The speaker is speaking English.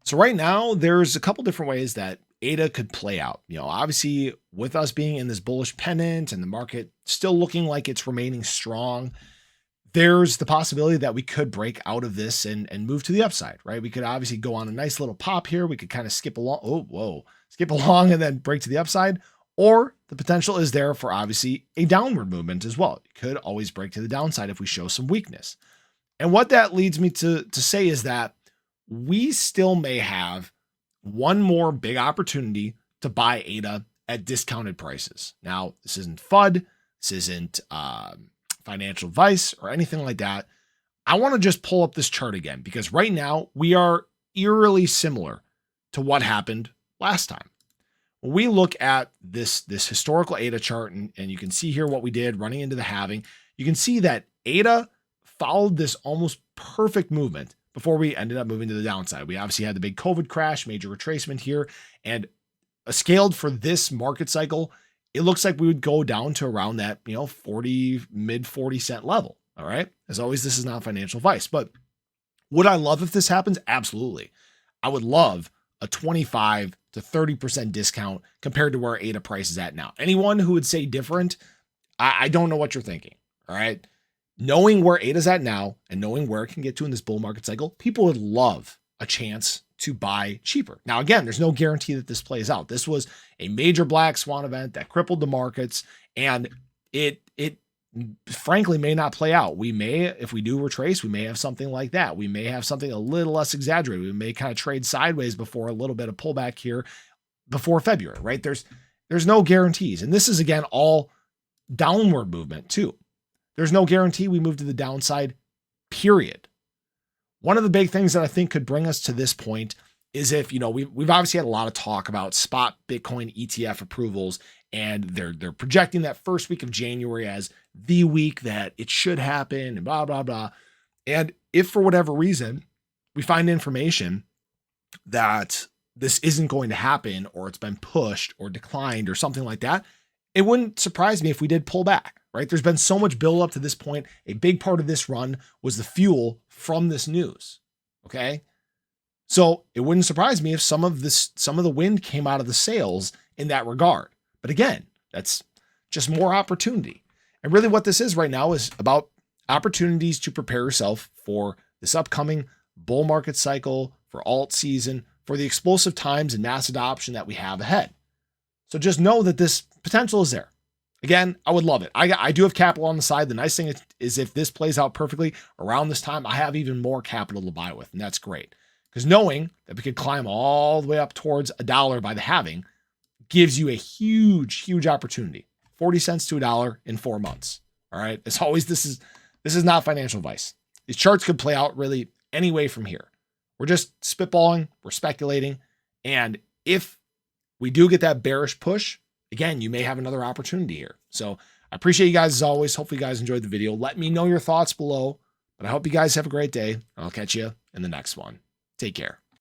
So right now, there's a couple different ways that ADA could play out. Obviously, with us being in this bullish pennant and the market still looking like it's remaining strong, there's the possibility that we could break out of this and move to the upside, right? We could obviously go on a nice little pop here. We could kind of skip along. Oh, whoa, skip along and then break to the upside. Or the potential is there for obviously a downward movement as well. It could always break to the downside if we show some weakness. And what that leads me to say is that we still may have one more big opportunity to buy ADA at discounted prices. Now, this isn't FUD. This isn't financial advice or anything like that. I want to just pull up this chart again because right now we are eerily similar to what happened last time. When we look at this historical ADA chart, and you can see here what we did running into the halving, you can see that ADA followed this almost perfect movement before we ended up moving to the downside. We obviously had the big COVID crash, major retracement here, and scaled for this market cycle, it looks like we would go down to around that, 40, mid 40 cent level. All right. As always, this is not financial advice, but would I love if this happens? Absolutely. I would love a 25 to 30% discount compared to where ADA price is at now. Anyone who would say different, I don't know what you're thinking. All right. Knowing where ADA's at now and knowing where it can get to in this bull market cycle, people would love a chance to buy cheaper. Now, again, there's no guarantee that this plays out. This was a major black swan event that crippled the markets, and it frankly may not play out. We may, if we do retrace, we may have something like that. We may have something a little less exaggerated. We may kind of trade sideways before a little bit of pullback here before February, right? There's no guarantees. And this is, again, all downward movement too. There's no guarantee we move to the downside, period. One of the big things that I think could bring us to this point is if, we've obviously had a lot of talk about spot Bitcoin ETF approvals, and they're projecting that first week of January as the week that it should happen and blah, blah, blah. And if for whatever reason we find information that this isn't going to happen, or it's been pushed or declined or something like that, it wouldn't surprise me if we did pull back, right? There's been so much build up to this point. A big part of this run was the fuel from this news. Okay. So it wouldn't surprise me if some of the wind came out of the sails in that regard. But again, that's just more opportunity. And really what this is right now is about opportunities to prepare yourself for this upcoming bull market cycle, for alt season, for the explosive times and mass adoption that we have ahead. So just know that this potential is there. Again, I would love it. I do have capital on the side. The nice thing is if this plays out perfectly around this time, I have even more capital to buy with, and that's great. Because knowing that we could climb all the way up towards $1 by the halving gives you a huge, huge opportunity. 40 cents to $1 in 4 months. All right. As always, this is not financial advice. These charts could play out really any way from here. We're just spitballing, we're speculating. And if we do get that bearish push, again, you may have another opportunity here. So I appreciate you guys as always. Hopefully you guys enjoyed the video. Let me know your thoughts below, but I hope you guys have a great day. I'll catch you in the next one. Take care.